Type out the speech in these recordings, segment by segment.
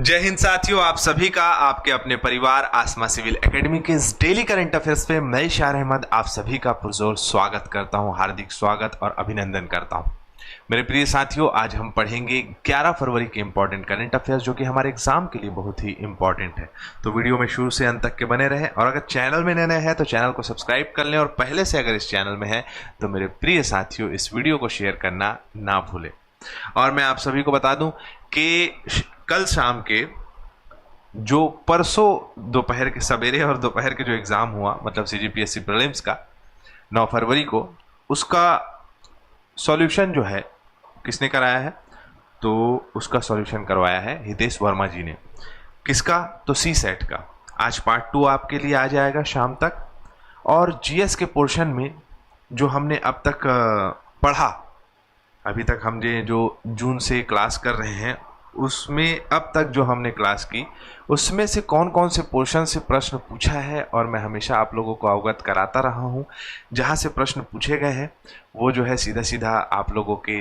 जय हिंद साथियों, आप सभी का आपके अपने परिवार आसमा सिविल एकेडमी के इस डेली करंट अफेयर्स पे मैं इशार अहमद आप सभी का पुरजोर स्वागत करता हूं, हार्दिक स्वागत और अभिनंदन करता हूं। मेरे प्रिय साथियों, आज हम पढ़ेंगे 11 फरवरी के इंपॉर्टेंट करंट अफेयर्स जो कि हमारे एग्जाम के लिए बहुत ही इंपॉर्टेंट है। तो वीडियो में शुरू से अंत तक के बने रहें और अगर चैनल में नए हैं तो चैनल को सब्सक्राइब कर लें और पहले से अगर इस चैनल में है तो मेरे प्रिय साथियों इस वीडियो को शेयर करना ना भूलें। और मैं आप सभी को बता दूं कि कल शाम के जो परसों दोपहर के सवेरे और दोपहर के जो एग्ज़ाम हुआ, मतलब सीजीपीएससी प्रीलिम्स का 9 फरवरी को, उसका सॉल्यूशन जो है किसने कराया है? तो उसका सॉल्यूशन करवाया है हितेश वर्मा जी ने। किसका? तो सी सेट का। आज पार्ट 2 आपके लिए आ जाएगा शाम तक। और जीएस के पोर्शन में जो हमने अब तक पढ़ा, अभी तक हम जो जून से क्लास कर रहे हैं उसमें अब तक जो हमने क्लास की उसमें से कौन कौन से पोर्शन से प्रश्न पूछा है, और मैं हमेशा आप लोगों को अवगत कराता रहा हूं। जहां से प्रश्न पूछे गए हैं वो जो है सीधा सीधा आप लोगों के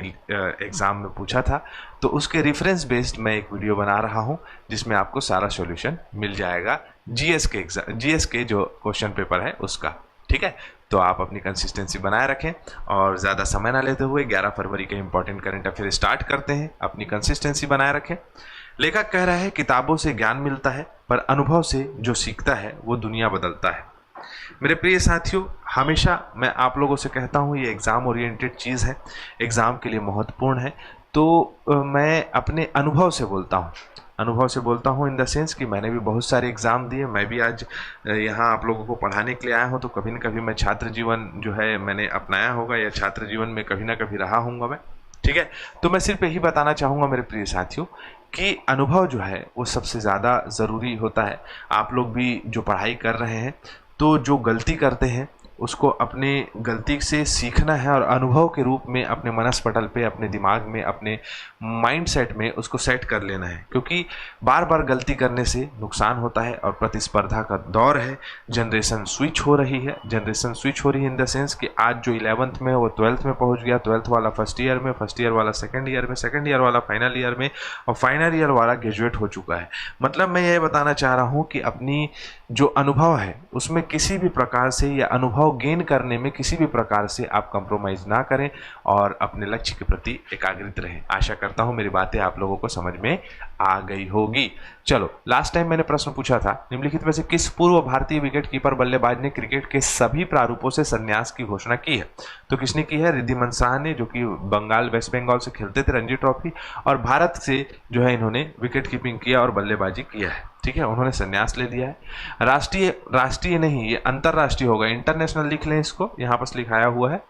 एग्ज़ाम में पूछा था, तो उसके रेफरेंस बेस्ड मैं एक वीडियो बना रहा हूं जिसमें आपको सारा सॉल्यूशन मिल जाएगा जीएस के जो क्वेश्चन पेपर है उसका। ठीक है, तो आप अपनी कंसिस्टेंसी बनाए रखें और ज़्यादा समय ना लेते हुए 11 फरवरी के इंपॉर्टेंट करंट अफेयर स्टार्ट करते हैं। अपनी कंसिस्टेंसी बनाए रखें। लेखक कह रहा है, किताबों से ज्ञान मिलता है पर अनुभव से जो सीखता है वो दुनिया बदलता है। मेरे प्रिय साथियों, हमेशा मैं आप लोगों से कहता हूँ ये एग्ज़ाम ओरिएंटेड चीज़ है, एग्ज़ाम के लिए महत्वपूर्ण है। तो मैं अपने अनुभव से बोलता हूँ इन द सेंस कि मैंने भी बहुत सारे एग्ज़ाम दिए। मैं भी आज यहाँ आप लोगों को पढ़ाने के लिए आया हूँ, तो कभी न कभी मैं छात्र जीवन जो है मैंने अपनाया होगा या छात्र जीवन में कभी ना कभी रहा हूँगा मैं। ठीक है, तो मैं सिर्फ यही बताना चाहूँगा मेरे प्रिय साथियों कि अनुभव जो है वो सबसे ज़्यादा ज़रूरी होता है। आप लोग भी जो पढ़ाई कर रहे हैं तो जो गलती करते हैं उसको अपने गलती से सीखना है और अनुभव के रूप में अपने मनस्पटल पे, अपने दिमाग में, अपने माइंडसेट में उसको सेट कर लेना है, क्योंकि बार बार गलती करने से नुकसान होता है। और प्रतिस्पर्धा का दौर है, जनरेशन स्विच हो रही है इन द सेंस कि आज जो 11th में वो 12th में पहुंच गया, 12th वाला फर्स्ट ईयर में, फर्स्ट ईयर वाला सेकेंड ईयर में, सेकेंड ईयर वाला फाइनल ईयर में और फाइनल ईयर वाला ग्रेजुएट हो चुका है। मतलब मैं ये बताना चाह रहा हूँ कि अपनी जो अनुभव है उसमें किसी भी प्रकार से या अनुभव गेन करने में किसी भी प्रकार से आप कंप्रोमाइज ना करें और अपने लक्ष्य के प्रति एकाग्रित रहें। आशा करता हूं मेरी बातें आप लोगों को समझ में आ गई होगी। चलो, लास्ट टाइम मैंने प्रश्न पूछा था, निम्नलिखित में से किस पूर्व भारतीय विकेटकीपर बल्लेबाज ने क्रिकेट के सभी प्रारूपों से संन्यास की घोषणा की है? तो किसने की है? रिद्धिमान साहा ने, जो कि वेस्ट बंगाल से खेलते थे रणजी ट्रॉफी, और भारत से जो है इन्होंने विकेट कीपिंग किया और बल्लेबाजी किया है। ठीक है, उन्होंने संन्यास ले लिया है। राष्ट्रीय नहीं, ये अंतरराष्ट्रीय होगा, इंटरनेशनल लिख लें इसको, यहाँ पर लिखाया हुआ है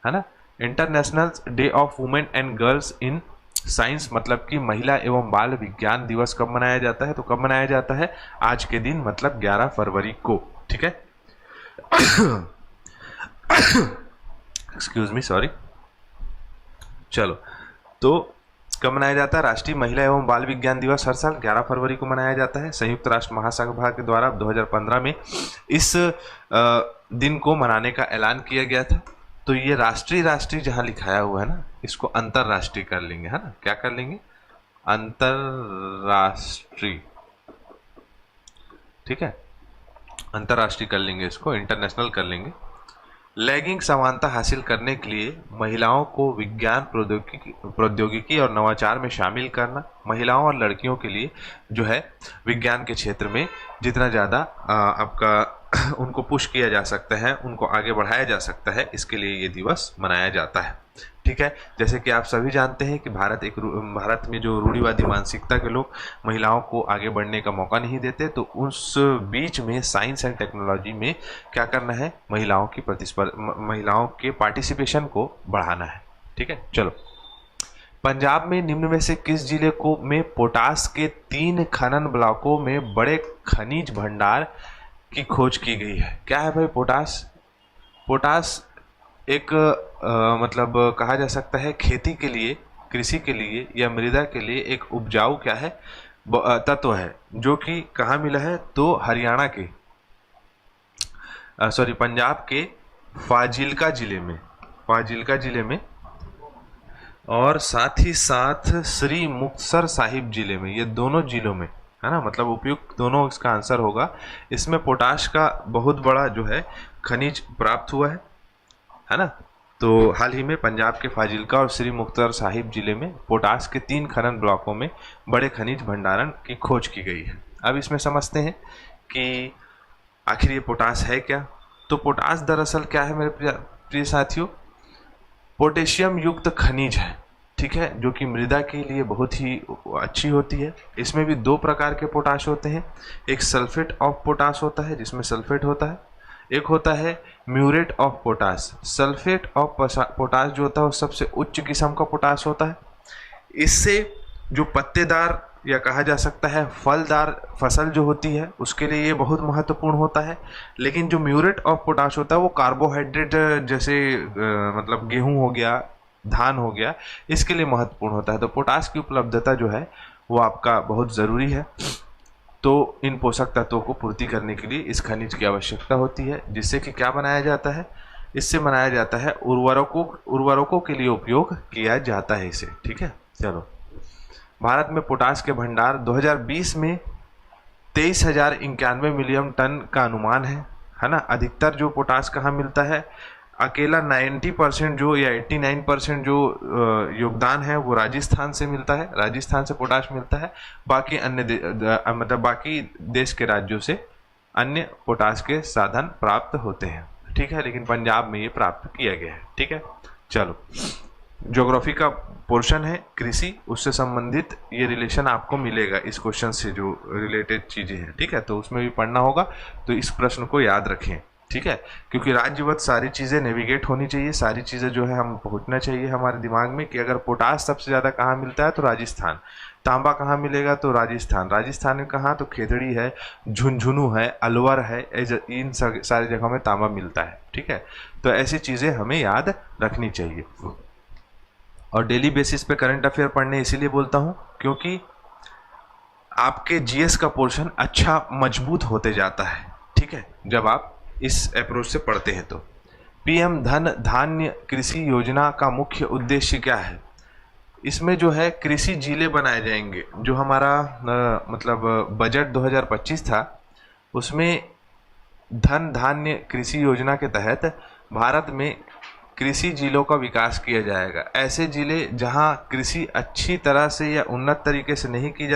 ना। International day of women and girls in science, मतलब कि महिला एवं बाल विज्ञान दिवस कब मनाया जाता है? तो कब मनाया जाता है? आज के दिन, मतलब 11 फरवरी को। ठीक है, एक्सक्यूज मी, सॉरी। चलो, तो कब मनाया जाता है? राष्ट्रीय महिला एवं बाल विज्ञान दिवस हर साल 11 फरवरी को मनाया जाता है। संयुक्त राष्ट्र महासभा के द्वारा 2015 में इस दिन को मनाने का ऐलान किया गया था। तो ये राष्ट्रीय जहां लिखाया हुआ है ना, इसको अंतरराष्ट्रीय कर लेंगे, है ना। क्या कर लेंगे? अंतरराष्ट्रीय। ठीक है, अंतरराष्ट्रीय कर लेंगे इसको, इंटरनेशनल कर लेंगे। लैंगिक समानता हासिल करने के लिए महिलाओं को विज्ञान, प्रौद्योगिकी और नवाचार में शामिल करना, महिलाओं और लड़कियों के लिए जो है विज्ञान के क्षेत्र में जितना ज़्यादा आपका उनको पुश किया जा सकता है, उनको आगे बढ़ाया जा सकता है, इसके लिए ये दिवस मनाया जाता है। ठीक है, जैसे कि आप सभी जानते हैं कि भारत में जो रूढ़िवादी मानसिकता के लोग महिलाओं को आगे बढ़ने का मौका नहीं देते, तो उस बीच में साइंस एंड टेक्नोलॉजी में क्या करना है? महिलाओं के पार्टिसिपेशन को बढ़ाना है। ठीक है, चलो। पंजाब में निम्न में से किस जिले में पोटास के 3 खनन ब्लॉकों में बड़े खनिज भंडार की खोज की गई है? क्या है भाई पोटास? एक मतलब कहा जा सकता है खेती के लिए, कृषि के लिए या मृदा के लिए एक उपजाऊ क्या है? तत्व है, जो कि कहाँ मिला है? तो हरियाणा के पंजाब के फाजिल्का जिले में और साथ ही साथ श्री मुक्तसर साहिब जिले में, ये दोनों जिलों में, है ना, मतलब उपयुक्त दोनों इसका आंसर होगा। इसमें पोटाश का बहुत बड़ा जो है खनिज प्राप्त हुआ है ना। तो हाल ही में पंजाब के फाजिल्का और श्री मुक्तसर साहिब जिले में पोटाश के 3 खनन ब्लॉकों में बड़े खनिज भंडारण की खोज की गई है। अब इसमें समझते हैं कि आखिर ये पोटाश है क्या। तो पोटाश दरअसल क्या है मेरे प्रिय साथियों, पोटेशियम युक्त खनिज है, ठीक है, जो कि मृदा के लिए बहुत ही अच्छी होती है। इसमें भी 2 प्रकार के पोटाश होते हैं, एक सल्फेट ऑफ पोटाश होता है जिसमें सल्फेट होता है, एक होता है muriate of potash. Sulphate of potash जो होता है वो सबसे उच्च किस्म का पोटाश होता है। इससे जो पत्तेदार या कहा जा सकता है फलदार फसल जो होती है उसके लिए ये बहुत महत्वपूर्ण होता है। लेकिन जो म्यूरेट ऑफ पोटाश होता है वो कार्बोहाइड्रेट जैसे मतलब गेहूं हो गया, धान हो गया, इसके लिए महत्वपूर्ण होता है। तो पोटाश की उपलब्धता जो है वो आपका बहुत ज़रूरी है। तो इन पोषक तत्वों को पूर्ति करने के लिए इस खनिज की आवश्यकता होती है, जिससे कि क्या बनाया जाता है, इससे बनाया जाता है उर्वरकों के लिए उपयोग किया जाता है इसे, ठीक है। चलो, भारत में पोटाश के भंडार 2020 में 23,091 मिलियन टन का अनुमान है ना। अधिकतर जो पोटाश कहाँ मिलता है, अकेला 90% जो या 89% जो योगदान है वो राजस्थान से मिलता है, राजस्थान से पोटाश मिलता है। बाकी अन्य मतलब बाकी देश के राज्यों से अन्य पोटाश के साधन प्राप्त होते हैं, ठीक है, लेकिन पंजाब में ये प्राप्त किया गया है, ठीक है। चलो, ज्योग्राफी का पोर्शन है कृषि, उससे संबंधित ये रिलेशन आपको मिलेगा इस क्वेश्चन से, जो रिलेटेड चीज़ें हैं, ठीक है, तो उसमें भी पढ़ना होगा। तो इस प्रश्न को याद रखें, ठीक है, क्योंकि राज्यवत सारी चीज़ें नेविगेट होनी चाहिए, सारी चीज़ें जो है हम पहुंचना चाहिए हमारे दिमाग में कि अगर पोटाश सबसे ज़्यादा कहाँ मिलता है तो राजस्थान, तांबा कहाँ मिलेगा तो राजस्थान, राजस्थान में कहाँ तो खेतड़ी है, झुंझुनू है, अलवर है, इन सारी जगहों में तांबा मिलता है, ठीक है। तो ऐसी चीज़ें हमें याद रखनी चाहिए। और डेली बेसिस पे करंट अफेयर पढ़ने इसीलिए बोलता हूँ क्योंकि आपके जीएस का पोर्शन अच्छा मजबूत होते जाता है, ठीक है, जब आप इस अप्रोच से पढ़ते हैं। तो पीएम धन धान्य कृषि योजना का मुख्य उद्देश्य क्या है। इसमें जो है कृषि जिले बनाए जाएंगे। जो हमारा मतलब बजट 2025 था उसमें धन धान्य कृषि योजना के तहत भारत में कृषि जिलों का विकास किया जाएगा। ऐसे जिले जहां कृषि अच्छी तरह से या उन्नत तरीके से नहीं की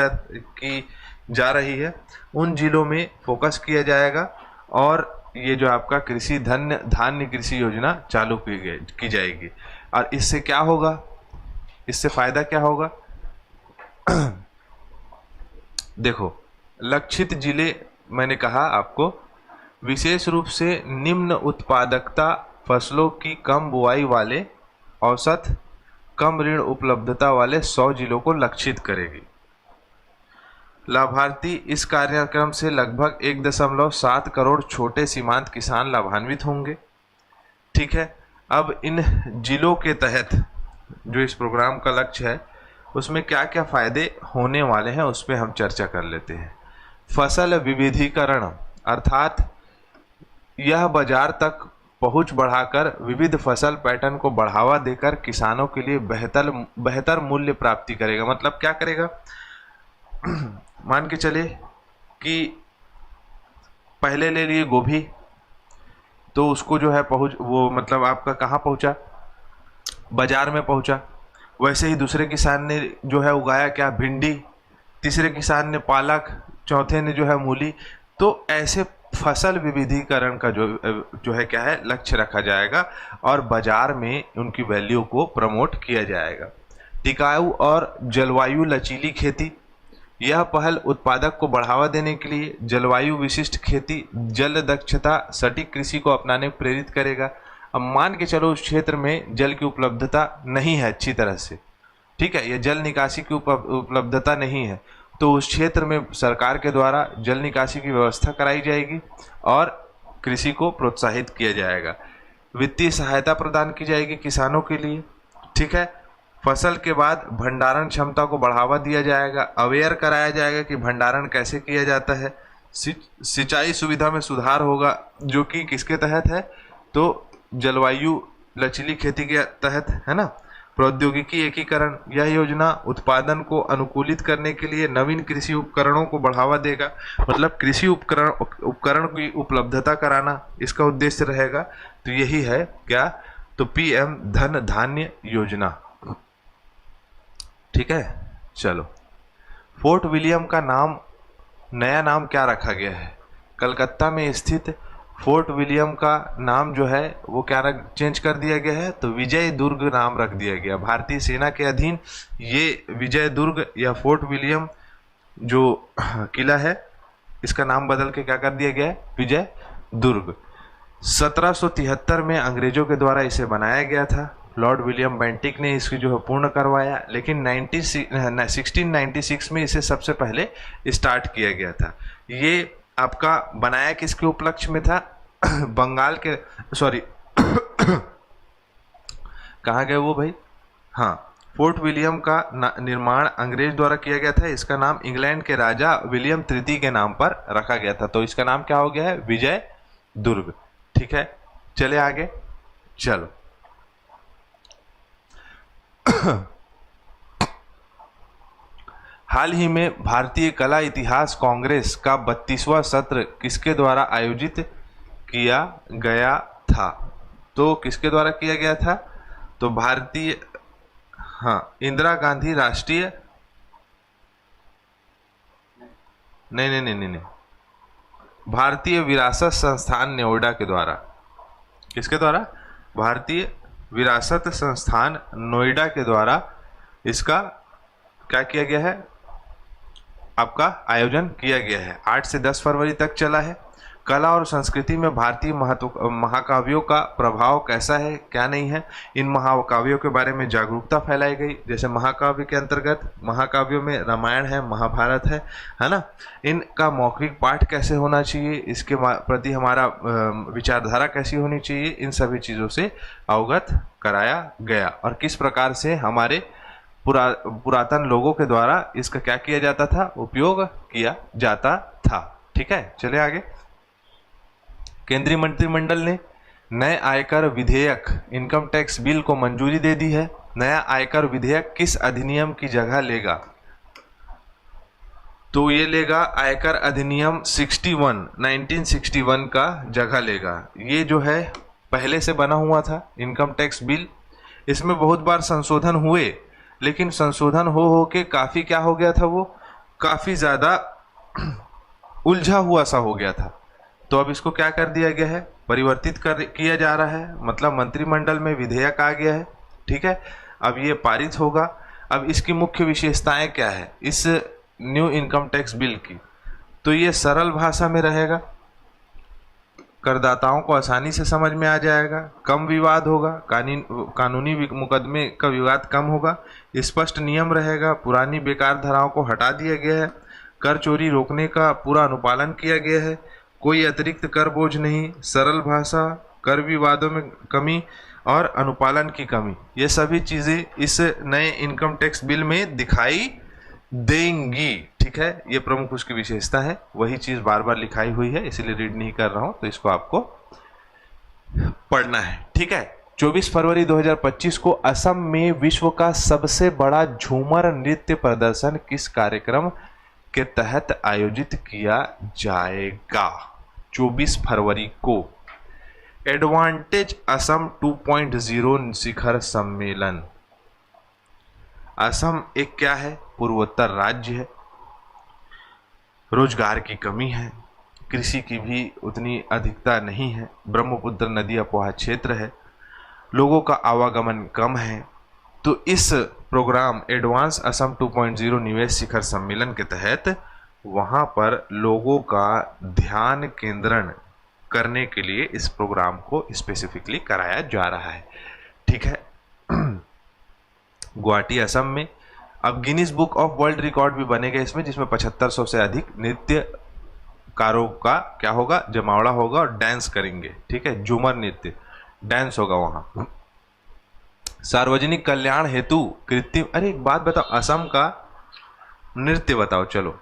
जा रही है उन जिलों में फोकस किया जाएगा और ये जो आपका कृषि धान्य कृषि योजना चालू की जाएगी। और इससे क्या होगा, इससे फायदा क्या होगा देखो, लक्षित जिले मैंने कहा आपको, विशेष रूप से निम्न उत्पादकता फसलों की कम बुआई वाले औसत कम ऋण उपलब्धता वाले 100 जिलों को लक्षित करेगी। लाभार्थी इस कार्यक्रम से लगभग 1.7 करोड़ छोटे सीमांत किसान लाभान्वित होंगे, ठीक है। अब इन जिलों के तहत जो इस प्रोग्राम का लक्ष्य है उसमें क्या क्या फायदे होने वाले हैं उस पर हम चर्चा कर लेते हैं। फसल विविधीकरण, अर्थात यह बाजार तक पहुंच बढ़ाकर विविध फसल पैटर्न को बढ़ावा देकर किसानों के लिए बेहतर मूल्य प्राप्ति करेगा। मतलब क्या करेगा, मान के चले कि पहले ले लिए गोभी, तो उसको जो है वो मतलब आपका कहाँ पहुंचा, बाजार में पहुंचा। वैसे ही दूसरे किसान ने जो है उगाया क्या, भिंडी, तीसरे किसान ने पालक, चौथे ने जो है मूली। तो ऐसे फसल विविधीकरण का जो है क्या है लक्ष्य रखा जाएगा और बाजार में उनकी वैल्यू को प्रमोट किया जाएगा। टिकाऊ और जलवायु लचीली खेती, यह पहल उत्पादक को बढ़ावा देने के लिए जलवायु विशिष्ट खेती, जल दक्षता, सटीक कृषि को अपनाने को प्रेरित करेगा। अब मान के चलो उस क्षेत्र में जल की उपलब्धता नहीं है अच्छी तरह से, ठीक है, या जल निकासी की उपलब्धता नहीं है, तो उस क्षेत्र में सरकार के द्वारा जल निकासी की व्यवस्था कराई जाएगी और कृषि को प्रोत्साहित किया जाएगा। वित्तीय सहायता प्रदान की जाएगी किसानों के लिए, ठीक है। फसल के बाद भंडारण क्षमता को बढ़ावा दिया जाएगा, अवेयर कराया जाएगा कि भंडारण कैसे किया जाता है। सिंचाई सुविधा में सुधार होगा, जो कि किसके तहत है, तो जलवायु लचीली खेती के तहत है ना। प्रौद्योगिकी एकीकरण, यह योजना उत्पादन को अनुकूलित करने के लिए नवीन कृषि उपकरणों को बढ़ावा देगा, मतलब कृषि उपकरण की उपलब्धता कराना इसका उद्देश्य रहेगा। तो यही है क्या, तो पीएम धन धान्य योजना। ठीक है, चलो फोर्ट विलियम का नया नाम क्या रखा गया है? कलकत्ता में स्थित फोर्ट विलियम का नाम जो है वो क्या चेंज कर दिया गया है, तो विजय दुर्ग नाम रख दिया गया। भारतीय सेना के अधीन ये विजय दुर्ग या फोर्ट विलियम जो किला है इसका नाम बदल के क्या कर दिया गया है, विजय दुर्ग। 1773 में अंग्रेजों के द्वारा इसे बनाया गया था। लॉर्ड विलियम बेंटिक ने इसकी जो है पूर्ण करवाया, लेकिन 1696 में इसे सबसे पहले स्टार्ट किया गया था। ये आपका बनाया किसके उपलक्ष्य में था? बंगाल के, सॉरी कहाँ गए वो भाई, हाँ, फोर्ट विलियम का निर्माण अंग्रेज द्वारा किया गया था। इसका नाम इंग्लैंड के राजा विलियम तृतीय के नाम पर रखा गया था, तो इसका नाम क्या हो गया है, विजय दुर्ग। ठीक है, चले आगे, चलो हाल ही में भारतीय कला इतिहास कांग्रेस का 32वां सत्र किसके द्वारा आयोजित किया गया था? तो किसके द्वारा किया गया था? तो भारतीय, हाँ, इंदिरा गांधी राष्ट्रीय, नहीं, भारतीय विरासत संस्थान नोएडा के द्वारा। किसके द्वारा? भारतीय विरासत संस्थान नोएडा के द्वारा इसका क्या किया गया है, आपका आयोजन किया गया है। 8 से 10 फरवरी तक चला है। कला और संस्कृति में भारतीय महाकाव्यों का प्रभाव कैसा है, क्या नहीं है, इन महाकाव्यों के बारे में जागरूकता फैलाई गई। जैसे महाकाव्य के अंतर्गत महाकाव्यों में रामायण है, महाभारत है ना, इनका मौखिक पाठ कैसे होना चाहिए, इसके प्रति हमारा विचारधारा कैसी होनी चाहिए, इन सभी चीज़ों से अवगत कराया गया। और किस प्रकार से हमारे पुरातन लोगों के द्वारा इसका क्या किया जाता था, उपयोग किया जाता था। ठीक है, चले आगे। केंद्रीय मंत्रिमंडल ने नए आयकर विधेयक इनकम टैक्स बिल को मंजूरी दे दी है। नया आयकर विधेयक किस अधिनियम की जगह लेगा? तो ये लेगा आयकर अधिनियम 1961 का जगह लेगा। ये जो है पहले से बना हुआ था इनकम टैक्स बिल, इसमें बहुत बार संशोधन हुए, लेकिन संशोधन हो के काफ़ी क्या हो गया था, वो काफ़ी ज़्यादा उलझा हुआ सा हो गया था। तो अब इसको क्या कर दिया गया है, परिवर्तित किया जा रहा है, मतलब मंत्रिमंडल में विधेयक आ गया है। ठीक है, अब ये पारित होगा। अब इसकी मुख्य विशेषताएं क्या है इस न्यू इनकम टैक्स बिल की? तो ये सरल भाषा में रहेगा, करदाताओं को आसानी से समझ में आ जाएगा, कम विवाद होगा, कानूनी मुकदमे का विवाद कम होगा, स्पष्ट नियम रहेगा, पुरानी बेकार धाराओं को हटा दिया गया है, कर चोरी रोकने का पूरा अनुपालन किया गया है, कोई अतिरिक्त कर बोझ नहीं, सरल भाषा, कर विवादों में कमी और अनुपालन की कमी, ये सभी चीज़ें इस नए इनकम टैक्स बिल में दिखाई देंगी। ठीक है, ये प्रमुख उसकी विशेषता है, वही चीज़ बार बार लिखाई हुई है, इसीलिए रीड नहीं कर रहा हूँ, तो इसको आपको पढ़ना है। ठीक है, 24 फरवरी 2025 को असम में विश्व का सबसे बड़ा झूमर नृत्य प्रदर्शन किस कार्यक्रम के तहत आयोजित किया जाएगा? 24 फरवरी को एडवांटेज असम 2.0 शिखर सम्मेलन। असम एक क्या है, पूर्वोत्तर राज्य है, रोजगार की कमी है, कृषि की भी उतनी अधिकता नहीं है, ब्रह्मपुत्र नदी अपोहा क्षेत्र है, लोगों का आवागमन कम है। तो इस प्रोग्राम एडवांस असम 2.0 निवेश शिखर सम्मेलन के तहत वहाँ पर लोगों का ध्यान केंद्रण करने के लिए इस प्रोग्राम को स्पेसिफिकली कराया जा रहा है। ठीक है, गुवाहाटी असम में। अब Guinness book of world record भी बनेगा इसमें, जिसमें 7500 से अधिक नृत्यकारों का क्या होगा, जमावड़ा होगा और डांस करेंगे। ठीक है, झूमर नृत्य डांस होगा वहाँ। सार्वजनिक कल्याण हेतु कृत्रिम, अरे एक बात बताओ, असम का नृत्य बताओ, चलो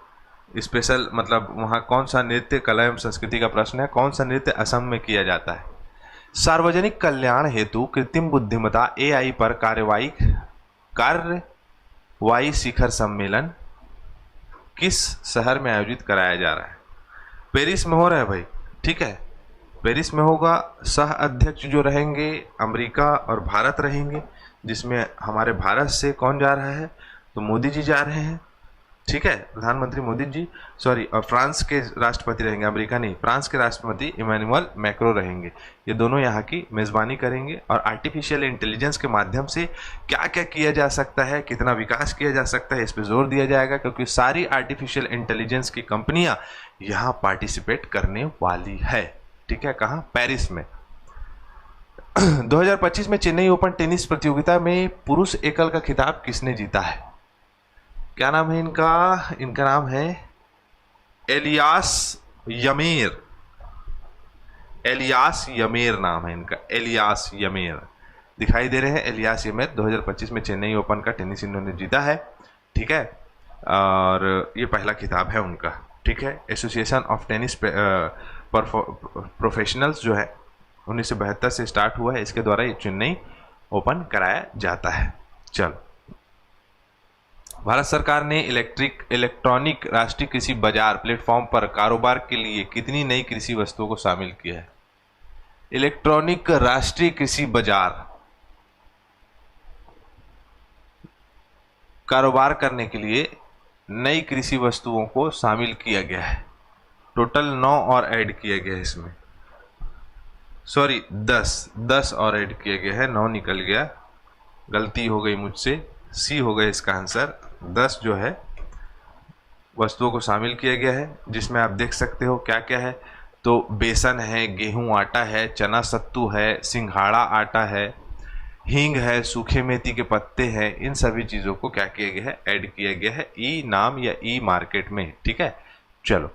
स्पेशल, मतलब वहाँ कौन सा नृत्य, कला एवं संस्कृति का प्रश्न है, कौन सा नृत्य असम में किया जाता है? सार्वजनिक कल्याण हेतु कृत्रिम बुद्धिमत्ता AI पर कार्यवाही कार्रवाई शिखर सम्मेलन किस शहर में आयोजित कराया जा रहा है? पेरिस में हो रहा है भाई, ठीक है, पेरिस में होगा। सह अध्यक्ष जो रहेंगे अमेरिका और भारत रहेंगे, जिसमें हमारे भारत से कौन जा रहा है? तो मोदी जी जा रहे हैं, ठीक है, प्रधानमंत्री मोदी जी, सॉरी, और फ्रांस के राष्ट्रपति रहेंगे, अमेरिका नहीं, फ्रांस के राष्ट्रपति इमैनुअल मैक्रो रहेंगे। ये दोनों यहाँ की मेज़बानी करेंगे और आर्टिफिशियल इंटेलिजेंस के माध्यम से क्या क्या किया जा सकता है, कितना विकास किया जा सकता है, इस पर जोर दिया जाएगा, क्योंकि सारी आर्टिफिशियल इंटेलिजेंस की कंपनियां यहाँ पार्टिसिपेट करने वाली है, ठीक है। कहाँ? पेरिस में। 2025 में चेन्नई ओपन टेनिस प्रतियोगिता में पुरुष एकल का खिताब किसने जीता है? क्या नाम है इनका? इनका नाम है एलियास यमीर। एलियास यमीर नाम है इनका, एलियास यमीर दिखाई दे रहे हैं। एलियास यमीर 2025 में चेन्नई ओपन का टेनिस इन्होंने जीता है, ठीक है, और ये पहला खिताब है उनका, ठीक है। एसोसिएशन ऑफ टेनिस प्रोफेशनल्स जो है 1972 से स्टार्ट हुआ है, इसके द्वारा ये चेन्नई ओपन कराया जाता है। चलो, भारत सरकार ने इलेक्ट्रॉनिक राष्ट्रीय कृषि बाजार प्लेटफॉर्म पर कारोबार के लिए कितनी नई कृषि वस्तुओं को शामिल किया है? इलेक्ट्रॉनिक राष्ट्रीय कृषि बाजार कारोबार करने के लिए नई कृषि वस्तुओं को शामिल किया गया है। टोटल 9 और ऐड किया गया है इसमें, सॉरी 10 और ऐड किया गया है, 9 निकल गया, गलती हो गई मुझसे, सी हो गया इसका आंसर। 10 जो है वस्तुओं को शामिल किया गया है, जिसमें आप देख सकते हो क्या क्या है। तो बेसन है, गेहूं आटा है, चना सत्तू है, सिंघाड़ा आटा है, हींग है, सूखे मेथी के पत्ते हैं, इन सभी चीज़ों को क्या किया गया है? ऐड किया गया है ई नाम या ई मार्केट में, ठीक है। चलो,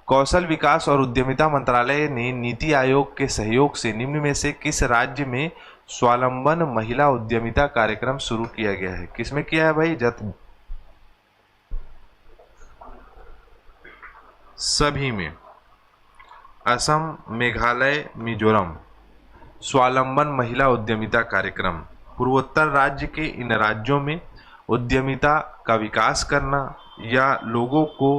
कौशल विकास और उद्यमिता मंत्रालय ने नीति आयोग के सहयोग से निम्न में से किस राज्य में स्वावलंबन महिला उद्यमिता कार्यक्रम शुरू किया गया है? किसमें किया है भाई? सभी में, असम, मेघालय, मिजोरम। स्वावलंबन महिला उद्यमिता कार्यक्रम पूर्वोत्तर राज्य के इन राज्यों में उद्यमिता का विकास करना या लोगों को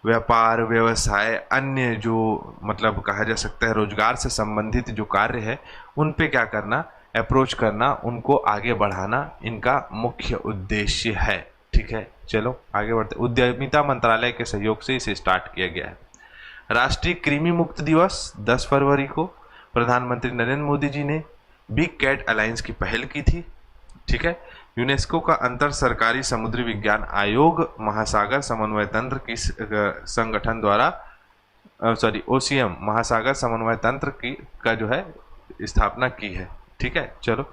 व्यापार, व्यवसाय, अन्य जो मतलब कहा जा सकता है रोजगार से संबंधित जो कार्य है उन पे क्या करना? अप्रोच करना, उनको आगे बढ़ाना इनका मुख्य उद्देश्य है, ठीक है। चलो आगे बढ़ते। उद्यमिता मंत्रालय के सहयोग से इसे स्टार्ट किया गया है। राष्ट्रीय कृमि मुक्त दिवस 10 फरवरी को प्रधानमंत्री नरेंद्र मोदी जी ने बिग कैट अलायंस की पहल की थी, ठीक है। यूनेस्को का अंतर सरकारी समुद्री विज्ञान आयोग महासागर समन्वय तंत्र की संगठन द्वारा ओसीएम महासागर समन्वय तंत्र की का जो है स्थापना की है, ठीक है। चलो,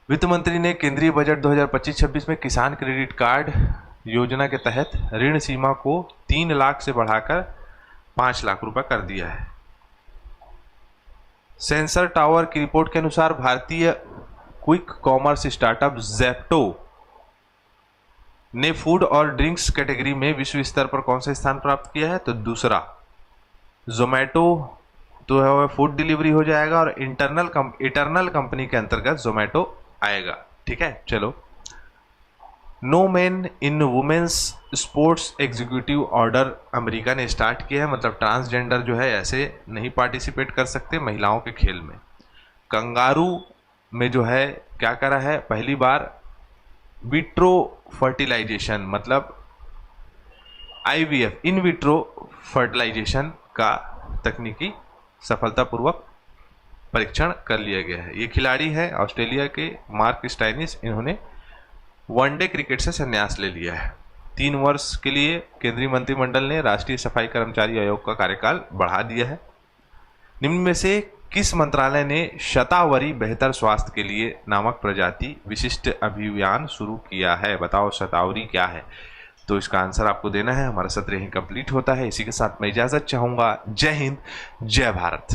वित्त मंत्री ने केंद्रीय बजट 2025-26 में किसान क्रेडिट कार्ड योजना के तहत ऋण सीमा को 3 लाख से बढ़ाकर 5 लाख रुपए कर दिया है। सेंसर टावर की रिपोर्ट के अनुसार भारतीय क्विक कॉमर्स स्टार्टअप ज़ेप्टो ने फूड और ड्रिंक्स कैटेगरी में विश्व स्तर पर कौन सा स्थान प्राप्त किया है? तो दूसरा। जोमेटो तो है फूड डिलीवरी हो जाएगा और इटर्नल कंपनी के अंतर्गत जोमेटो आएगा, ठीक है। चलो, no man in women's sports executive order America ने स्टार्ट किया है, मतलब ट्रांसजेंडर जो है ऐसे नहीं पार्टिसिपेट कर सकते महिलाओं के खेल में। कंगारू में जो है क्या करा है? पहली बार विट्रो फर्टिलाइजेशन मतलब आईवीएफ इन विट्रो फर्टिलाइजेशन का तकनीकी सफलतापूर्वक परीक्षण कर लिया गया है। ये खिलाड़ी है ऑस्ट्रेलिया के मार्क स्टाइनिस, इन्होंने वनडे क्रिकेट से संन्यास ले लिया है। 3 वर्ष के लिए केंद्रीय मंत्रिमंडल ने राष्ट्रीय सफाई कर्मचारी आयोग का कार्यकाल बढ़ा दिया है। निम्न में से किस मंत्रालय ने शतावरी बेहतर स्वास्थ्य के लिए नामक प्रजाति विशिष्ट अभियान शुरू किया है? बताओ शतावरी क्या है? तो इसका आंसर आपको देना है। हमारा सत्र यहीं कंप्लीट होता है। इसी के साथ मैं इजाजत चाहूंगा। जय हिंद, जय भारत।